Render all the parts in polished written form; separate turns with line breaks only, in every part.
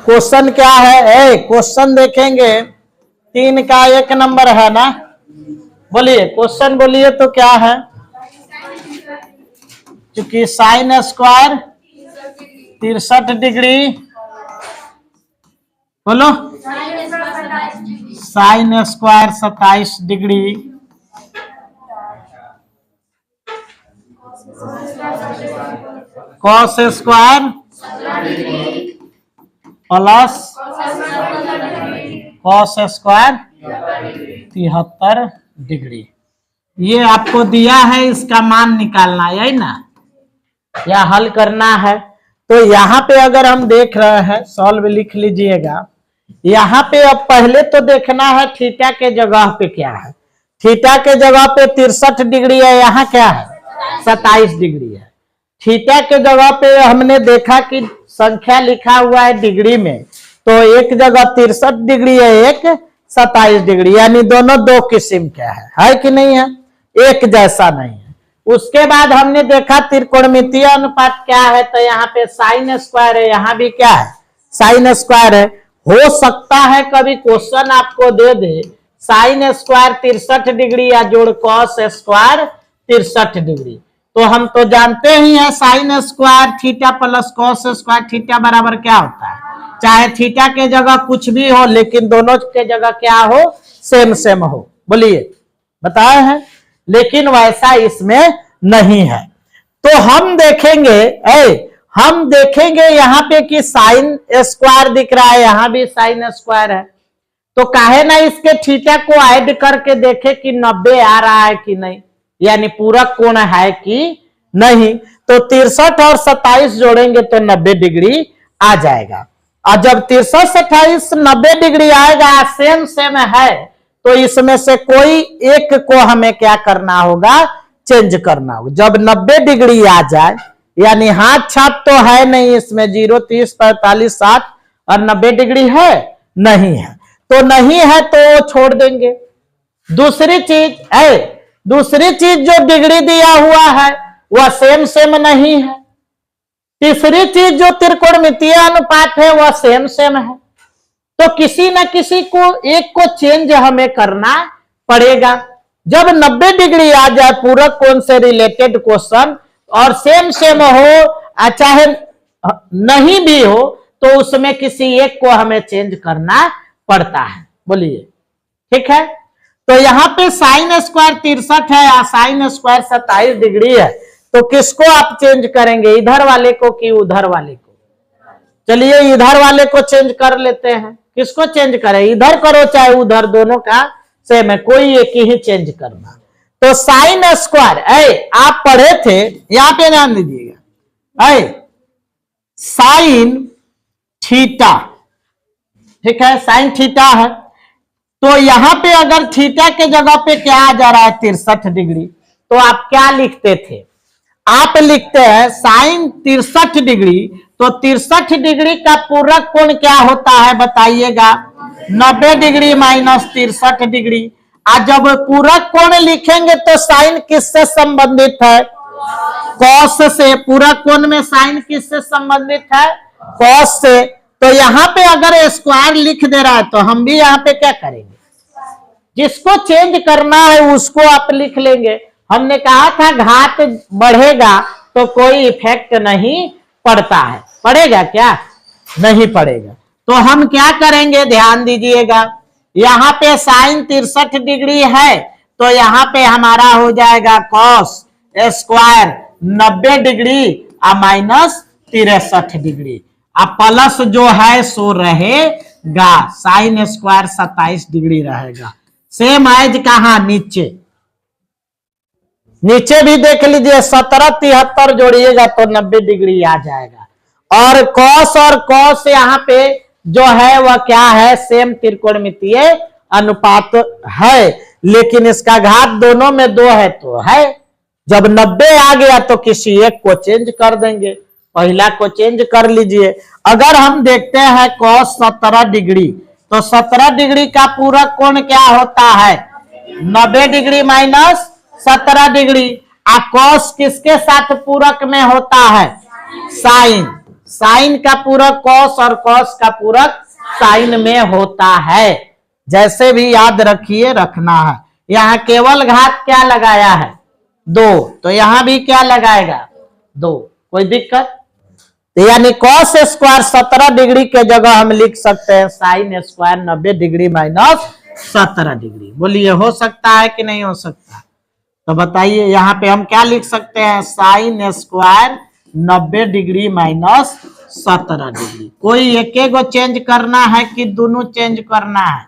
Question क्या है? Question देखेंगे 3 का 1 नंबर है ना। बोलिए क्वेश्चन, बोलिए तो क्या है? क्योंकि साइन स्क्वायर 63 डिग्री, बोलो sine square 27 degree, cos square plus cos square 73 degree. ये आपको दिया है, इसका मान निकालना है, यही ना, या हल करना है। तो यहाँ पे अगर हम देख रहे हैं, सॉल्व लिख लीजिएगा। यहाँ पे अब पहले तो देखना है थीटा के जगह पे क्या है। थीटा के जगह पे 63 डिग्री है, यहाँ क्या है 27 डिग्री है। थीटा के जगह पे हमने देखा कि संख्या लिखा हुआ है डिग्री में, तो एक जगह 63 डिग्री है, एक 27 डिग्री, यानी दोनों दो किस्म के है कि नहीं है, एक जैसा नहीं है। उसके बाद हमने देखा त्रिकोणमितीय अनुपात क्या है, तो यहाँ पे साइन स्क्वायर है, यहाँ भी क्या है साइन स्क्वायर है। हो सकता है कभी क्वेश्चन आपको दे दे साइन स्क्वायर 63 डिग्री या जोड़ कॉस स्क्वायर 63 डिग्री, तो हम तो जानते ही हैं sine square theta plus cos square theta बराबर क्या होता है। चाहे थीटा के जगह कुछ भी हो, लेकिन दोनों के जगह क्या हो, सेम सेम हो। बोलिए बताए हैं, लेकिन वैसा इसमें नहीं है। तो हम देखेंगे यहाँ पे कि साइन स्क्वायर दिख रहा है, यहाँ भी साइन स्क्वायर है, तो काहे ना इसके थीटा को ऐड करके देखे कि 90 आ रहा है कि नहीं, यानी पूरक कोण है कि नहीं। तो 63 और 27 जोड़ेंगे तो 90 डिग्री आ जाएगा। और जब 63 27 90 डिग्री आएगा, सेम सेम है, तो इसमें से कोई एक को हमें क्या करना होगा, चेंज करना होगा। जब 90 डिग्री आ जाए, यानी हाथ छाप तो है नहीं इसमें, 0 30 45 60 और 90 डिग्री है नहीं है, तो नहीं है तो छोड़ देंगे। दूसरी चीज जो डिग्री दिया हुआ है वह सेम सेम नहीं है। तीसरी चीज जो त्रिकोणमितीय अनुपात है वह सेम सेम है। तो किसी न किसी को एक को चेंज हमें करना पड़ेगा। जब 90 डिग्री आ जाए पूरक कोण से रिलेटेड क्वेश्चन और सेम सेम हो, चाहे नहीं भी हो, तो उसमें किसी एक को हमें चेंज करना पड़ता है। बोलिए ठीक है। तो यहाँ पे साइन स्क्वायर 63 है और साइन स्क्वायर 27 डिग्री है, तो किसको आप चेंज करेंगे, इधर वाले को कि उधर वाले को? चलिए इधर वाले को चेंज कर लेते हैं। किसको चेंज करें, इधर करो चाहे उधर, दोनों का सेम है, कोई एक ही चेंज करना। तो साइन स्क्वायर आप पढ़े थे, यहां पे ध्यान दीजिएगा, साइन थीटा, ठीक है, साइन थीटा है। तो यहां पे अगर थीटा के जगह पे क्या आ जा रहा है 63 डिग्री, तो आप क्या लिखते थे, आप लिखते हैं साइन 63 डिग्री, तो 63 डिग्री का पूरक कोण क्या होता है बताइएगा, 90 डिग्री माइनस 63 डिग्री। आज जब पूरक कोण लिखेंगे तो साइन किससे संबंधित है, कॉस से। पूरक कोण में साइन किससे संबंधित है, कॉस से। तो यहाँ पे अगर स्क्वायर लिख दे रहा है तो हम भी यहाँ पे क्या करेंगे, जिसको चेंज करना है उसको आप लिख लेंगे। हमने कहा था घात बढ़ेगा तो कोई इफेक्ट नहीं पड़ता है, पड़ेगा क्या, नहीं पड़ेगा। तो हम क्या करेंगे, ध्यान दीजिएगा, यहाँ पे साइन 63 डिग्री है, तो यहाँ पे हमारा हो जाएगा कॉस स्क्वायर 90 डिग्री और माइनस 63 डिग्री, अब प्लस जो है सो रहेगा, साइन स्क्वायर 27 डिग्री रहेगा। सेम एज कहा, नीचे भी देख लीजिए, 17 73 जोड़िएगा तो 90 डिग्री आ जाएगा। और कॉस यहाँ पे जो है वह क्या है, सेम त्रिकोणमितीय अनुपात है, लेकिन इसका घात दोनों में 2 है तो है। जब 90 आ गया तो किसी एक को चेंज कर देंगे, पहला को चेंज कर लीजिए। अगर हम देखते हैं कॉस 17 डिग्री, तो 17 डिग्री का पूरक कोण क्या होता है, 90 डिग्री माइनस 17 डिग्री। आ कॉस किसके साथ पूरक में होता है? साइन। साइन का पूरक कॉस और कॉस का पूरक साइन में होता है। जैसे भी याद रखिए, रखना है। यहां केवल घात क्या लगाया है? 2, तो यहां भी क्या लगाएगा? 2। कोई दिक्कत? तो यानी कॉस स्क्वायर 17 डिग्री के जगह हम लिख सकते हैं sine square 90 degree minus 17 degree. बोलिए हो सकता है कि नहीं हो सकता? तो बताइए यहाँ पे हम क्या लिख सकते हैं? Sine square 90 degree minus 17 degree. कोई एक गो चेंज करना है कि दोनों चेंज करना है?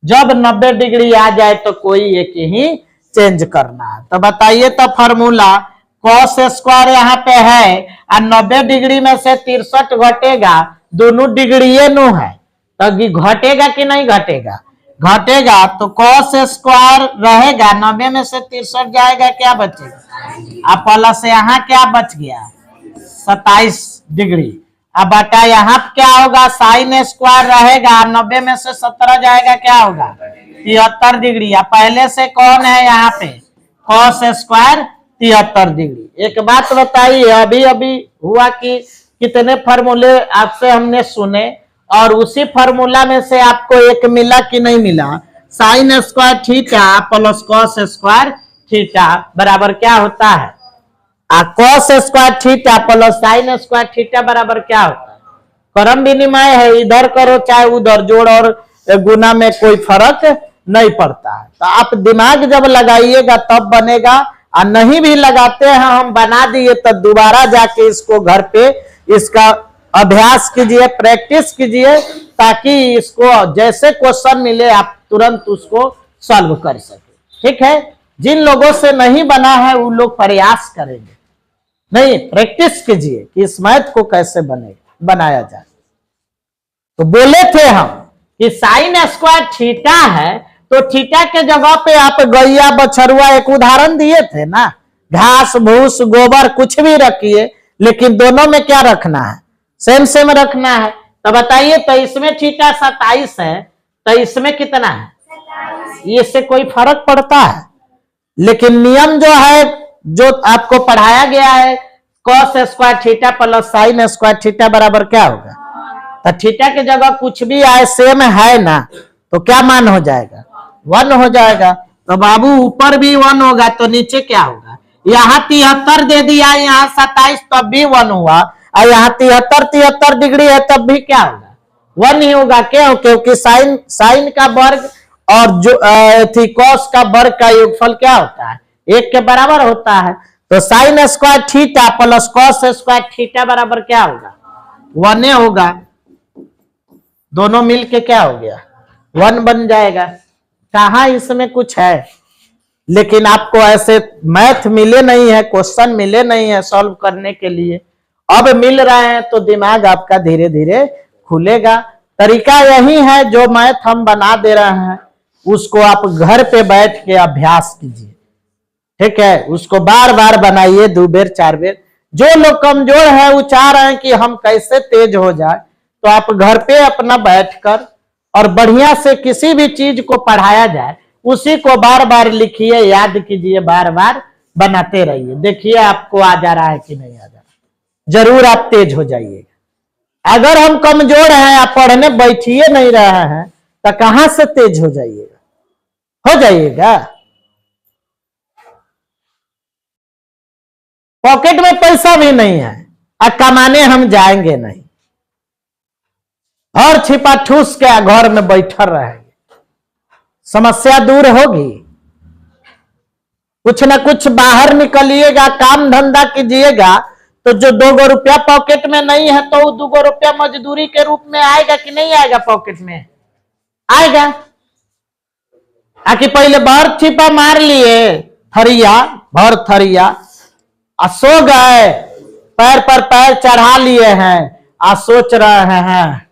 जब 90 डिग्री आ जाए तो कोई एक ही चेंज करना है। तो बताइए, तो फॉर्मूला कॉस स्क्वायर यहाँ पे है और 90 डिग्री में से 63 घटेगा, दोनों डिग्री नो है, तो घटेगा कि नहीं घटेगा? घटेगा। तो कॉस स्क्वायर रहेगा, 90 में से 63 जाएगा, क्या बचेगा? अब प्लस यहाँ क्या बच गया? 27 डिग्री। अब बटा यहाँ क्या होगा? साइन स्क्वायर रहेगा, 90 में से 17 जाएगा, क्या होगा? 73 डिग्री। अब पहले से कौन है यहाँ पे? Cos square 73 degree. एक बात बताइए, अभी अभी हुआ कि कितने फार्मूले आपसे हमने सुने और उसी फार्मूला में से आपको एक मिला कि नहीं मिला? Sine square theta plus cos square theta बराबर क्या होता है? Cos square theta plus sine square theta बराबर क्या होता है? क्रम विनिमय है, इधर करो चाहे उधर, जोड़ और गुना में कोई फर्क नहीं पड़ता है। तो आप दिमाग जब लगाइएगा तब बनेगा, और नहीं भी लगाते हैं हम बना दिए तो दोबारा जाके इसको घर पे इसका अभ्यास कीजिए, प्रैक्टिस कीजिए, ताकि इसको जैसे क्वेश्चन मिले आप तुरंत उसको सॉल्व कर सके। ठीक है? जिन लोगों से नहीं बना है वो लोग प्रयास करेंगे, नहीं प्रैक्टिस कीजिए कि इस मैथ को कैसे बनाया जाए। तो बोले थे हम कि साइन स्क्वायर थीटा है, तो थीटा के जगह पे आप गैया बछरुआ एक उदाहरण दिए थे ना, घास भूस गोबर कुछ भी रखिए, लेकिन दोनों में क्या रखना है? सेम सेम रखना है। तो बताइए, तो इसमें थीटा 27 है, तो इसमें कितना है? इससे कोई फर्क पड़ता है? लेकिन नियम जो है, जो आपको पढ़ाया गया है, cos square theta plus sine square theta बराबर क्या होगा? तो थीटा के जगह कुछ भी आए सेम है ना, तो क्या मान हो जाएगा? 1 हो जाएगा। तो बाबू ऊपर भी 1 होगा तो नीचे क्या होगा? यहाँ 73 दे दिया, यहाँ 27 तब भी 1 हुआ, और यहाँ 73 डिग्री है तब भी क्या होगा? 1 ही होगा। क्यों? क्योंकि साइन का वर्ग और जो कॉस का वर्ग का योगफल क्या होता है? 1 के बराबर होता है। तो sine square theta plus cos square theta बराबर क्या होगा? 1 होगा। दोनों मिलके क्या हो गया? 1 बन जाएगा। कहा इसमें कुछ है? लेकिन आपको ऐसे मैथ मिले नहीं है, क्वेश्चन मिले नहीं है सॉल्व करने के लिए, अब मिल रहे हैं तो दिमाग आपका धीरे धीरे खुलेगा। तरीका यही है, जो मैथ हम बना दे रहे हैं उसको आप घर पे बैठ के अभ्यास कीजिए। ठीक है? उसको बार बार बनाइए, 2 बेर 4 बेर। जो लोग कमजोर है वो चाह रहे हैं कि हम कैसे तेज हो जाए, तो आप घर पे अपना बैठकर और बढ़िया से किसी भी चीज को पढ़ाया जाए उसी को बार बार लिखिए, याद कीजिए, बार बार बनाते रहिए। देखिए आपको आ जा रहा है कि नहीं आ जा रहा, जरूर आप तेज हो जाइएगा। अगर हम कमजोर हैं, आप पढ़ने बैठिए नहीं रहे हैं, तो कहां से तेज हो जाइएगा? हो जाइएगा। पॉकेट में पैसा भी नहीं है और कमाने हम जाएंगे नहीं, और छिपा ठूस के घर में बैठा रहेंगे, समस्या दूर होगी? कुछ ना कुछ बाहर निकलिएगा, काम धंधा कीजिएगा, तो जो 2 रुपया पॉकेट में नहीं है तो 2 रुपया मजदूरी के रूप में आएगा कि नहीं आएगा? पॉकेट में आएगा। आखिर पहले भर छिपा मार लिए, थरिया भर थरिया, सो गए, पैर पर पैर चढ़ा लिए हैं, सोच रहे हैं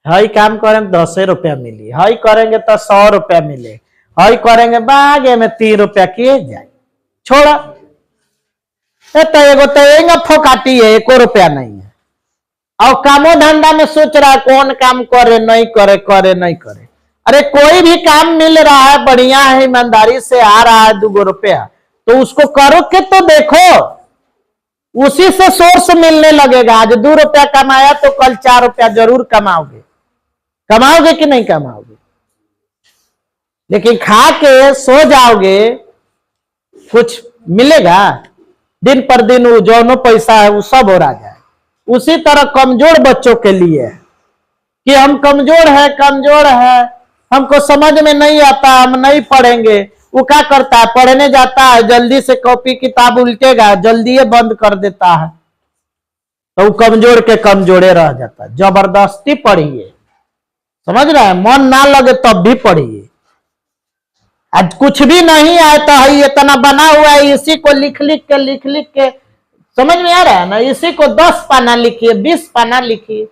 हई काम करेंगे 10 रुपया मिली, हई करेंगे तो 100 रुपया मिले, हई करेंगे बागे में 3 रुपया किए जाए, छोड़ा। तो एगो तो फोकाटी है, 1 रुपया नहीं है, और कामो धंधा में सोच रहा है कौन काम करे नहीं करे, करे नहीं करे। अरे कोई भी काम मिल रहा है, बढ़िया है, ईमानदारी से आ रहा है 2 रुपया, तो उसको करो के तो देखो, उसी से सोर्स मिलने लगेगा। आज 2 रुपया कमाया तो कल 4 रुपया जरूर कमाओगे। कमाओगे कि नहीं कमाओगे? लेकिन खा के सो जाओगे, कुछ मिलेगा? दिन पर दिन वो जो पैसा है वो सब हो रहा जाए। उसी तरह कमजोर बच्चों के लिए है कि हम कमजोर है, हमको समझ में नहीं आता, हम नहीं पढ़ेंगे। वो क्या करता है, पढ़ने जाता है, जल्दी से कॉपी किताब उल्टेगा, जल्दी बंद कर देता है, तो वो कमजोर के कमजोरे रह जाता है। जबरदस्ती पढ़िए, समझ रहे हैं? मन ना लगे तब भी पढ़िए। आज कुछ भी नहीं आए तो है इतना बना हुआ है, इसी को लिख के समझ में आ रहा है ना? इसी को 10 पाना लिखिए, 20 पाना लिखिए,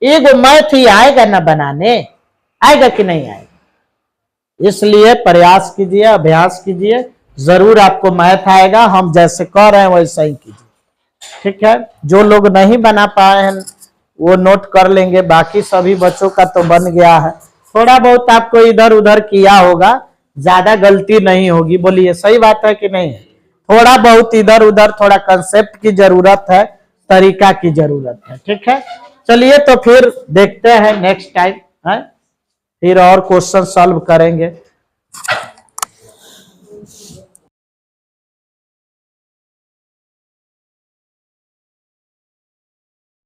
एक मैथ ही आएगा ना बनाने? आएगा कि नहीं आएगा? इसलिए प्रयास कीजिए, अभ्यास कीजिए, जरूर आपको मैथ आएगा। हम जैसे कर रहे हैं वैसा ही कीजिए, ठीक है? जो लोग नहीं बना पाए हैं वो नोट कर लेंगे, बाकी सभी बच्चों का तो बन गया है। थोड़ा बहुत आपको इधर उधर किया होगा, ज्यादा गलती नहीं होगी। बोलिए सही बात है कि नहीं? थोड़ा बहुत इधर उधर, थोड़ा कंसेप्ट की जरूरत है, तरीका की जरूरत है, ठीक है? चलिए तो फिर देखते हैं नेक्स्ट टाइम है, फिर और क्वेश्चन सॉल्व करेंगे।